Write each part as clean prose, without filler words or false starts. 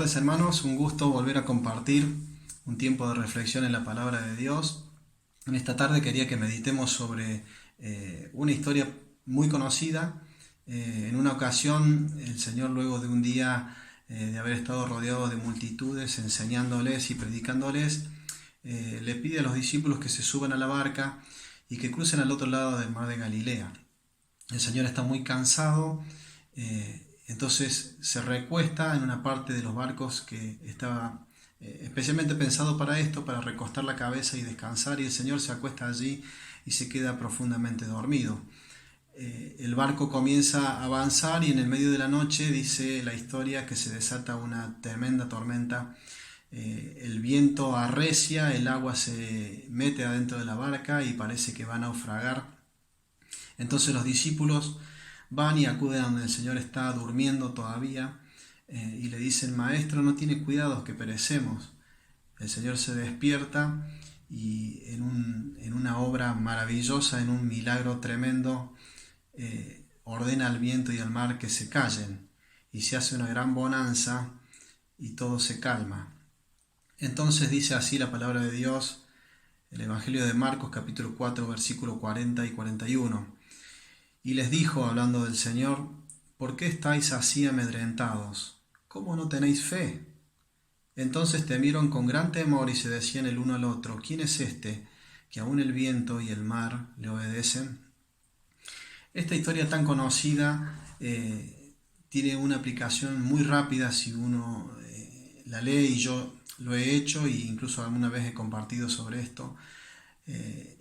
tardes, hermanos, un gusto volver a compartir un tiempo de reflexión en la palabra de Dios. En esta tarde quería que meditemos sobre una historia muy conocida. En una ocasión el Señor, luego de un día de haber estado rodeado de multitudes, enseñándoles y predicándoles, le pide a los discípulos que se suban a la barca y que crucen al otro lado del mar de Galilea. El Señor está muy cansado, entonces se recuesta en una parte de los barcos que estaba especialmente pensado para esto, para recostar la cabeza y descansar, y el Señor se acuesta allí y se queda profundamente dormido. El barco comienza a avanzar y en el medio de la noche dice la historia que se desata una tremenda tormenta. El viento arrecia, el agua se mete adentro de la barca y parece que va a naufragar. Entonces los discípulos van y acuden a donde el Señor está durmiendo todavía y le dicen: Maestro, no tiene cuidado que perecemos. El Señor se despierta y en una obra maravillosa, en un milagro tremendo, ordena al viento y al mar que se callen, y se hace una gran bonanza y todo se calma. Entonces dice así la palabra de Dios, el Evangelio de Marcos capítulo 4 versículo 40 y 41. Y les dijo, hablando del Señor: ¿por qué estáis así amedrentados? ¿Cómo no tenéis fe? Entonces temieron con gran temor y se decían el uno al otro: ¿quién es este, que aun el viento y el mar le obedecen? Esta historia tan conocida tiene una aplicación muy rápida si uno la lee, y yo lo he hecho e incluso alguna vez he compartido sobre esto.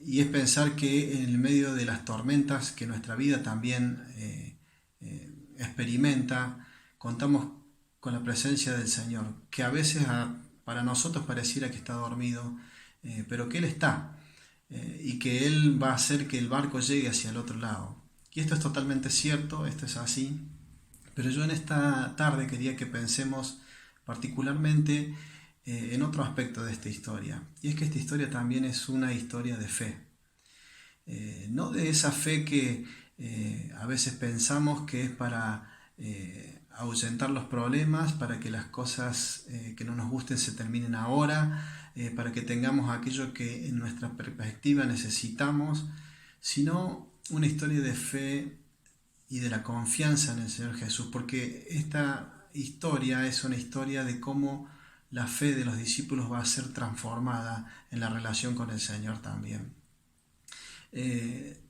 Y es pensar que en el medio de las tormentas que nuestra vida también experimenta, contamos con la presencia del Señor, que a veces para nosotros pareciera que está dormido, pero que Él está, y que Él va a hacer que el barco llegue hacia el otro lado. Y esto es totalmente cierto, esto es así, pero yo en esta tarde quería que pensemos particularmente en otro aspecto de esta historia, y es que esta historia también es una historia de fe. No de esa fe que a veces pensamos que es para ahuyentar los problemas, para que las cosas que no nos gusten se terminen ahora, para que tengamos aquello que en nuestra perspectiva necesitamos, sino una historia de fe y de la confianza en el Señor Jesús, porque esta historia es una historia de cómo la fe de los discípulos va a ser transformada en la relación con el Señor también.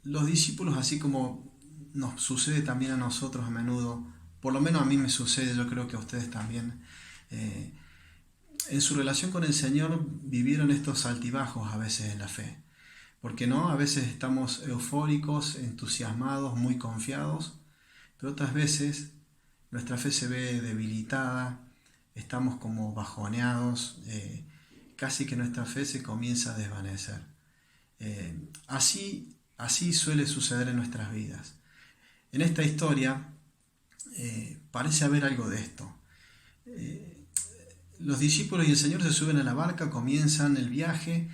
Los discípulos, así como nos sucede también a nosotros a menudo, por lo menos a mí me sucede, yo creo que a ustedes también, en su relación con el Señor vivieron estos altibajos a veces en la fe. Porque no, a veces estamos eufóricos, entusiasmados, muy confiados, pero otras veces nuestra fe se ve debilitada, estamos como bajoneados, casi que nuestra fe se comienza a desvanecer. Así suele suceder en nuestras vidas. En esta historia parece haber algo de esto. Los discípulos y el Señor se suben a la barca, comienzan el viaje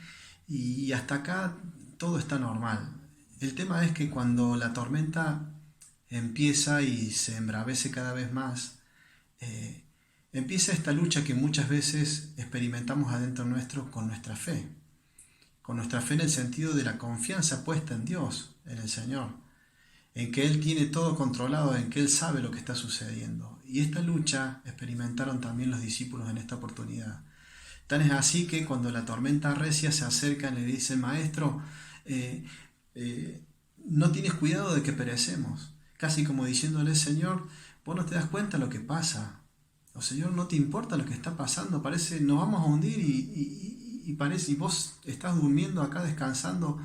y hasta acá todo está normal. El tema es que cuando la tormenta empieza y se embravece cada vez más, empieza esta lucha que muchas veces experimentamos adentro nuestro con nuestra fe. Con nuestra fe en el sentido de la confianza puesta en Dios, en el Señor, en que Él tiene todo controlado, en que Él sabe lo que está sucediendo. Y esta lucha experimentaron también los discípulos en esta oportunidad. Tan es así que cuando la tormenta arrecia se acercan y le dicen: Maestro, no tienes cuidado de que perecemos. Casi como diciéndole: Señor, vos no te das cuenta de lo que pasa. O Señor, no te importa lo que está pasando. Parece nos vamos a hundir y parece, y vos estás durmiendo acá descansando.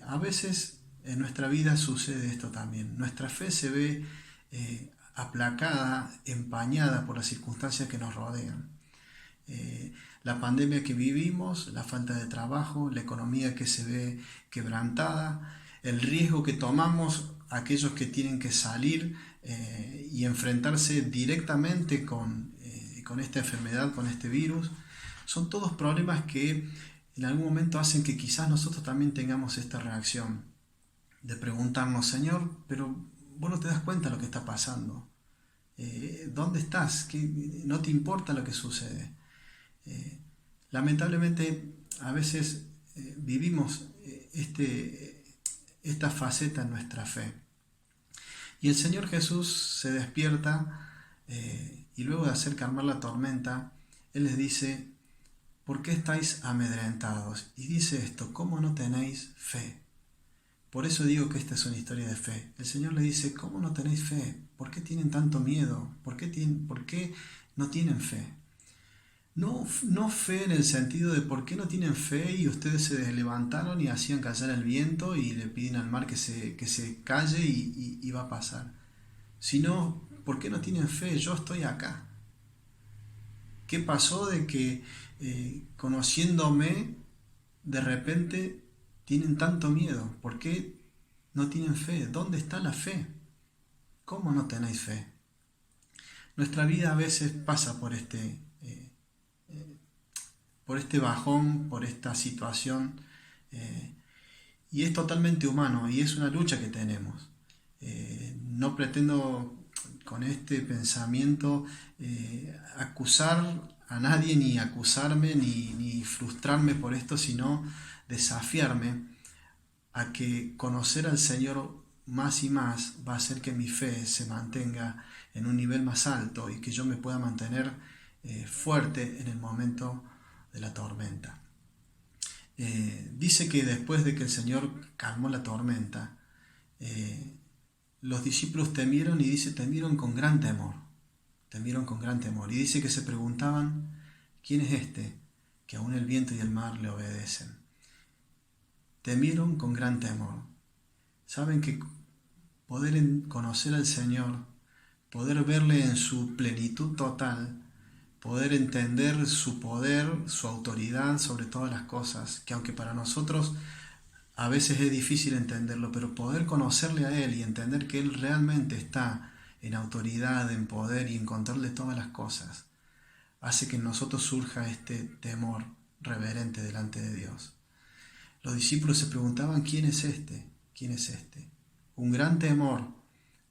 A veces en nuestra vida sucede esto también. Nuestra fe se ve aplacada, empañada por las circunstancias que nos rodean. La pandemia que vivimos, la falta de trabajo, la economía que se ve quebrantada, el riesgo que tomamos aquellos que tienen que salir y enfrentarse directamente con esta enfermedad, con este virus, son todos problemas que en algún momento hacen que quizás nosotros también tengamos esta reacción de preguntarnos: Señor, pero vos no te das cuenta de lo que está pasando. ¿Dónde estás? ¿No te importa lo que sucede? Lamentablemente a veces vivimos esta faceta en nuestra fe. Y el Señor Jesús se despierta y luego de hacer calmar la tormenta, Él les dice, ¿por qué estáis amedrentados? Y dice esto, ¿cómo no tenéis fe? Por eso digo que esta es una historia de fe. El Señor le dice, ¿cómo no tenéis fe? ¿Por qué tienen tanto miedo? ¿Por qué no tienen fe? No fe en el sentido de por qué no tienen fe y ustedes se levantaron y hacían callar el viento y le piden al mar que se calle y va a pasar. Sino, ¿por qué no tienen fe? Yo estoy acá. ¿Qué pasó de que conociéndome de repente tienen tanto miedo? ¿Por qué no tienen fe? ¿Dónde está la fe? ¿Cómo no tenéis fe? Nuestra vida a veces pasa por este bajón, por esta situación, y es totalmente humano y es una lucha que tenemos. No pretendo con este pensamiento acusar a nadie, ni acusarme, ni frustrarme por esto, sino desafiarme a que conocer al Señor más y más va a hacer que mi fe se mantenga en un nivel más alto y que yo me pueda mantener fuerte en el momento de la tormenta. Dice que después de que el Señor calmó la tormenta, los discípulos temieron y dice temieron con gran temor, y dice que se preguntaban, ¿quién es este que aún el viento y el mar le obedecen? Temieron con gran temor. Saben que poder conocer al Señor, poder verle en su plenitud total, poder entender su poder, su autoridad sobre todas las cosas, que aunque para nosotros a veces es difícil entenderlo, pero poder conocerle a Él y entender que Él realmente está en autoridad, en poder y en control de todas las cosas, hace que en nosotros surja este temor reverente delante de Dios. Los discípulos se preguntaban, ¿quién es este? ¿Quién es este? Un gran temor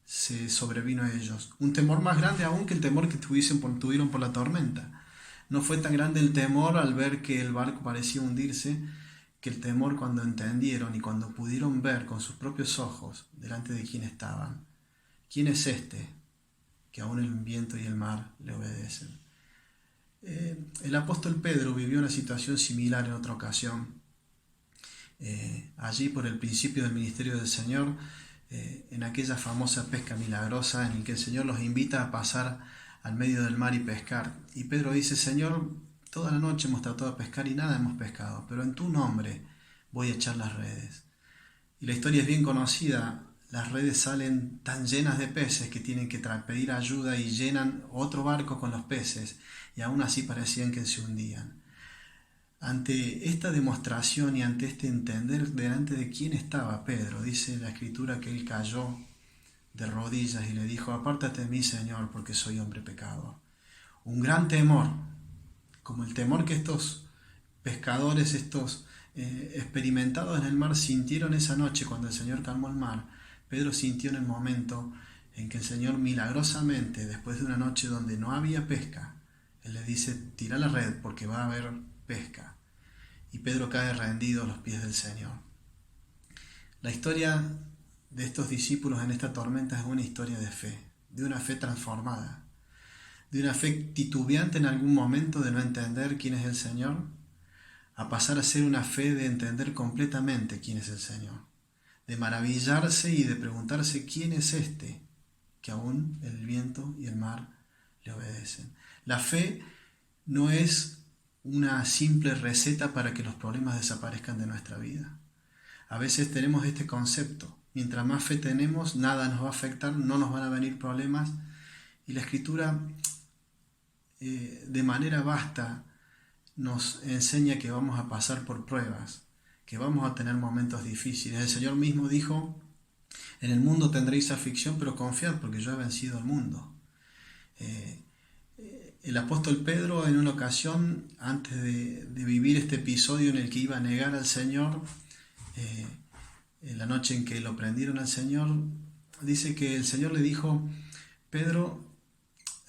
se sobrevino a ellos. Un temor más grande aún que el temor que tuvieron por la tormenta. No fue tan grande el temor al ver que el barco parecía hundirse, que el temor cuando entendieron y cuando pudieron ver con sus propios ojos delante de quién estaban. ¿Quién es este que aún el viento y el mar le obedecen? El apóstol Pedro vivió una situación similar en otra ocasión. Allí por el principio del ministerio del Señor, en aquella famosa pesca milagrosa en la que el Señor los invita a pasar al medio del mar y pescar. Y Pedro dice, Señor, toda la noche hemos tratado de pescar y nada hemos pescado, pero en tu nombre voy a echar las redes. Y la historia es bien conocida, las redes salen tan llenas de peces que tienen que pedir ayuda y llenan otro barco con los peces, y aún así parecían que se hundían. Ante esta demostración y ante este entender delante de quién estaba Pedro, dice la Escritura que él cayó de rodillas y le dijo, apártate de mí, Señor, porque soy hombre pecador. Un gran temor, como el temor que estos pescadores, estos experimentados en el mar sintieron esa noche cuando el Señor calmó el mar. Pedro sintió en el momento en que el Señor milagrosamente, después de una noche donde no había pesca, Él le dice, tira la red porque va a haber pesca. Y Pedro cae rendido a los pies del Señor. La historia de estos discípulos en esta tormenta es una historia de fe, de una fe transformada, de una fe titubeante en algún momento de no entender quién es el Señor, a pasar a ser una fe de entender completamente quién es el Señor, de maravillarse y de preguntarse quién es este que aún el viento y el mar le obedecen. La fe no es una simple receta para que los problemas desaparezcan de nuestra vida. A veces tenemos este concepto, mientras más fe tenemos, nada nos va a afectar, no nos van a venir problemas, y la Escritura de manera vasta nos enseña que vamos a pasar por pruebas, que vamos a tener momentos difíciles. El Señor mismo dijo, en el mundo tendréis aflicción, pero confiad porque yo he vencido al mundo. El apóstol Pedro en una ocasión, antes de vivir este episodio en el que iba a negar al Señor, en la noche en que lo prendieron al Señor, dice que el Señor le dijo, Pedro,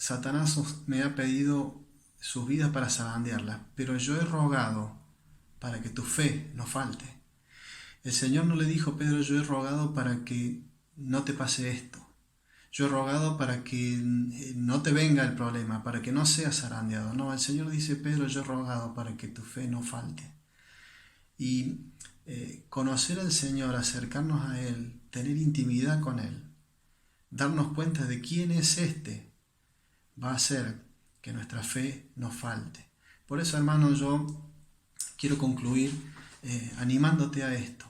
Satanás me ha pedido sus vidas para zarandearla, pero yo he rogado para que tu fe no falte. El Señor no le dijo, Pedro, yo he rogado para que no te pase esto. Yo he rogado para que no te venga el problema, para que no seas zarandeado. No, el Señor dice, Pedro, yo he rogado para que tu fe no falte. Y conocer al Señor, acercarnos a Él, tener intimidad con Él, darnos cuenta de quién es este, va a hacer que nuestra fe no falte. Por eso, hermano, yo quiero concluir animándote a esto,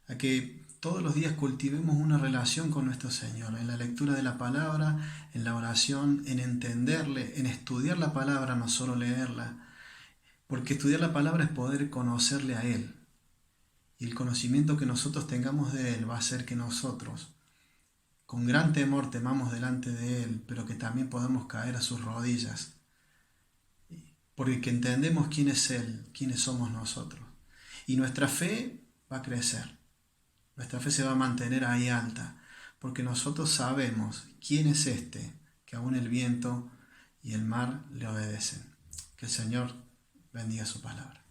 a que todos los días cultivemos una relación con nuestro Señor, en la lectura de la palabra, en la oración, en entenderle, en estudiar la palabra, no solo leerla, porque estudiar la palabra es poder conocerle a Él. Y el conocimiento que nosotros tengamos de Él va a hacer que nosotros, con gran temor, temamos delante de Él, pero que también podamos caer a sus rodillas, porque que entendemos quién es Él, quiénes somos nosotros. Y nuestra fe va a crecer. Nuestra fe se va a mantener ahí alta, porque nosotros sabemos quién es este, que aún el viento y el mar le obedecen. Que el Señor bendiga su palabra.